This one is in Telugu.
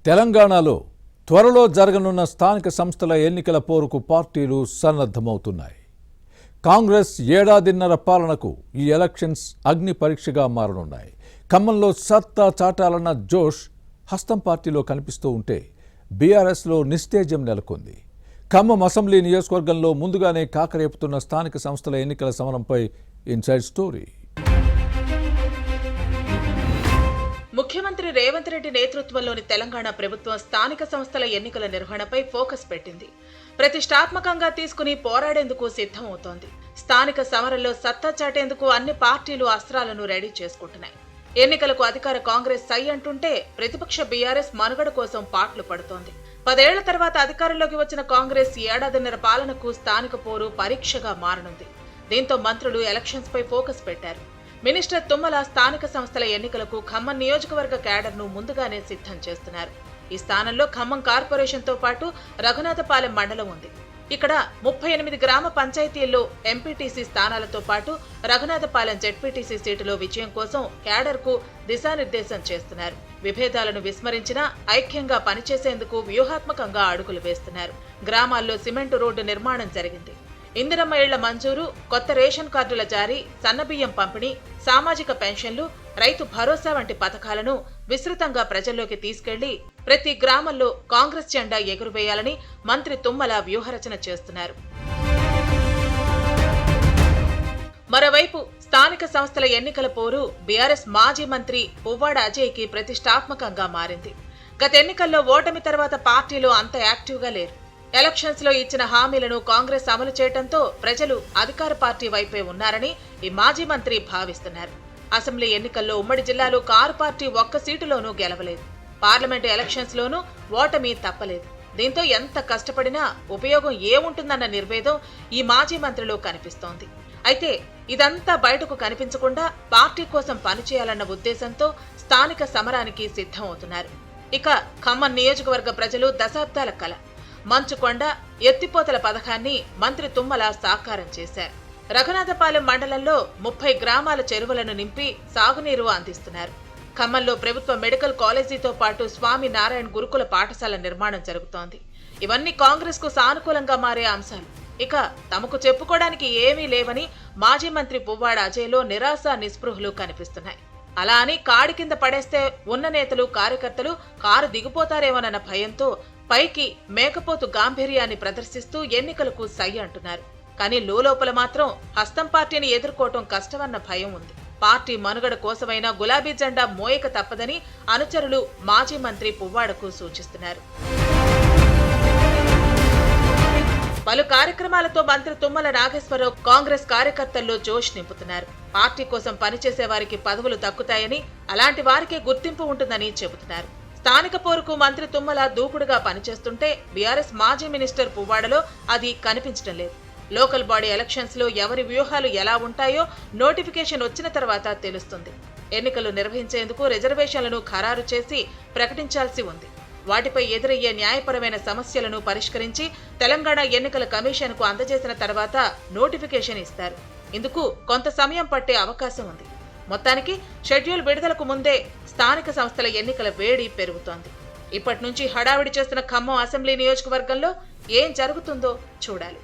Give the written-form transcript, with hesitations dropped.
తెలంగాణలో త్వరలో జరగనున్న స్థానిక సంస్థల ఎన్నికల పోరుకు పార్టీలు సన్నద్ధమవుతున్నాయి. కాంగ్రెస్ ఏడాదిన్నర పాలనకు ఈ ఎలక్షన్స్ అగ్ని పరీక్షగా మారనున్నాయి. ఖమ్మంలో సత్తా చాటాలన్న జోష్ హస్తం పార్టీలో కనిపిస్తూ ఉంటే బీఆర్ఎస్లో నిస్తేజం నెలకొంది. ఖమ్మం అసెంబ్లీ నియోజకవర్గంలో ముందుగానే కాకరేపుతున్న స్థానిక సంస్థల ఎన్నికల సమరంపై ఇన్సైడ్ స్టోరీ. ముఖ్యమంత్రి రేవంత్ రెడ్డి నేతృత్వంలోని తెలంగాణ ప్రభుత్వం స్థానిక సంస్థల ఎన్నికల నిర్వహణపై ఫోకస్ పెట్టింది. ప్రతిష్టాత్మకంగా తీసుకుని పోరాడేందుకు సిద్ధమవుతోంది. స్థానిక సమరంలో సత్తా చాటేందుకు అన్ని పార్టీలు అస్త్రాలను రెడీ చేసుకుంటున్నాయి. ఎన్నికలకు అధికార కాంగ్రెస్ సై అంటుంటే ప్రతిపక్ష బీఆర్ఎస్ మనుగడ కోసం పాట్లు పడుతోంది. 10 ఏళ్ల తర్వాత అధికారంలోకి వచ్చిన కాంగ్రెస్ ఏడాదిన్నర పాలనకు స్థానిక పోరు పరీక్షగా మారనుంది. దీంతో మంత్రులు ఎలక్షన్స్ పై ఫోకస్ పెట్టారు. మినిస్టర్ తుమ్మల స్థానిక సంస్థల ఎన్నికలకు ఖమ్మం నియోజకవర్గ క్యాడర్ను ముందుగానే సిద్ధం చేస్తున్నారు. ఈ స్థానంలో ఖమ్మం కార్పొరేషన్తో పాటు రఘునాథపాలెం మండలం ఉంది. ఇక్కడ 38 గ్రామ పంచాయతీల్లో ఎంపీటీసీ స్థానాలతో పాటు రఘునాథపాలెం జెడ్పీటీసీ సీటులో విజయం కోసం క్యాడర్కు దిశానిర్దేశం చేస్తున్నారు. విభేదాలను విస్మరించినా ఐక్యంగా పనిచేసేందుకు వ్యూహాత్మకంగా అడుగులు వేస్తున్నారు. గ్రామాల్లో సిమెంటు రోడ్డు నిర్మాణం జరిగింది. ఇందిరమ్మ ఇళ్ల మంజూరు, కొత్త రేషన్ కార్డుల జారీ, సన్నబియ్యం పంపిణీ, సామాజిక పెన్షన్లు, రైతు భరోసా వంటి పథకాలను విస్తృతంగా ప్రజల్లోకి తీసుకెళ్లి ప్రతి గ్రామంలో కాంగ్రెస్ జెండా ఎగురవేయాలని మంత్రి తుమ్మల వ్యూహరచన చేస్తున్నారు. మరోవైపు స్థానిక సంస్థల ఎన్నికల పోరు బీఆర్ఎస్ మాజీ మంత్రి పువ్వాడ అజయ్కి ప్రతిష్టాత్మకంగా మారింది. గత ఎన్నికల్లో ఓటమి తర్వాత పార్టీలో అంత యాక్టివ్గా లేరు. ఎలక్షన్స్ లో ఇచ్చిన హామీలను కాంగ్రెస్ అమలు చేయడంతో ప్రజలు అధికార పార్టీ వైపే ఉన్నారని ఈ మాజీ మంత్రి భావిస్తున్నారు. అసెంబ్లీ ఎన్నికల్లో ఉమ్మడి జిల్లాలో కారు పార్టీ ఒక్క సీటులోనూ గెలవలేదు. పార్లమెంటు ఎలక్షన్స్ లోనూ ఓటమి తప్పలేదు. దీంతో ఎంత కష్టపడినా ఉపయోగం ఏముంటుందన్న నిర్వేదం ఈ మాజీ మంత్రిలో కనిపిస్తోంది. అయితే ఇదంతా బయటకు కనిపించకుండా పార్టీ కోసం పనిచేయాలన్న ఉద్దేశంతో స్థానిక సమరానికి సిద్ధమవుతున్నారు. ఇక ఖమ్మం నియోజకవర్గ ప్రజలు దశాబ్దాల కల మంచుకొండ ఎత్తిపోతల పథకాన్ని మంత్రి తుమ్మల సాకారం చేశారు. రఘునాథపాలెం మండలంలో 30 గ్రామాల చెరువులను నింపి సాగునీరు అందిస్తున్నారు. ఖమ్మంలో ప్రభుత్వ మెడికల్ కాలేజీతో పాటు స్వామి నారాయణ గురుకుల పాఠశాల నిర్మాణం జరుగుతోంది. ఇవన్నీ కాంగ్రెస్ కు సానుకూలంగా మారే అంశాలు. ఇక తమకు చెప్పుకోవడానికి ఏమీ లేవని మాజీ మంత్రి పువ్వాడ అజయ్లో నిరాశ నిస్పృహలు కనిపిస్తున్నాయి. అలా అని కాడి కింద పడేస్తే ఉన్న నేతలు కార్యకర్తలు కారు దిగిపోతారేమోనన్న భయంతో పైకి మేకపోతు గాంభీర్యాన్ని ప్రదర్శిస్తూ ఎన్నికలకు సై అంటున్నారు. కానీ లోపల మాత్రం హస్తం పార్టీని ఎదుర్కోవటం కష్టమన్న భయం ఉంది. పార్టీ మనుగడ కోసమైనా గులాబీ జెండా మోయక తప్పదని అనుచరులు మాజీ మంత్రి పువ్వాడకు సూచిస్తున్నారు. పలు కార్యక్రమాలతో మంత్రి తుమ్మల నాగేశ్వరరావు కాంగ్రెస్ కార్యకర్తల్లో జోష్ నింపుతున్నారు. పార్టీ కోసం పనిచేసే వారికి పదవులు దక్కుతాయని, అలాంటి వారికే గుర్తింపు ఉంటుందని చెబుతున్నారు. స్థానిక పోరుకు మంత్రి తుమ్మల దూకుడుగా పనిచేస్తుంటే బీఆర్ఎస్ మాజీ మినిస్టర్ పువ్వాడలో అది కనిపించడం లేదు. లోకల్ బాడీ ఎలక్షన్స్ లో ఎవరి వ్యూహాలు ఎలా ఉంటాయో నోటిఫికేషన్ వచ్చిన తర్వాత తెలుస్తుంది. ఎన్నికలు నిర్వహించేందుకు రిజర్వేషన్లను ఖరారు చేసి ప్రకటించాల్సి ఉంది. వాటిపై ఎదురయ్యే న్యాయపరమైన సమస్యలను పరిష్కరించి తెలంగాణ ఎన్నికల కమిషన్ కు అందజేసిన తర్వాత నోటిఫికేషన్ ఇస్తారు. ఇందుకు కొంత సమయం పట్టే అవకాశం ఉంది. మొత్తానికి షెడ్యూల్ విడుదలకు ముందే స్థానిక సంస్థల ఎన్నికల వేడి పెరుగుతోంది. ఇప్పటి నుంచి హడావిడి చేస్తున్న ఖమ్మం అసెంబ్లీ నియోజకవర్గంలో ఏం జరుగుతుందో చూడాలి.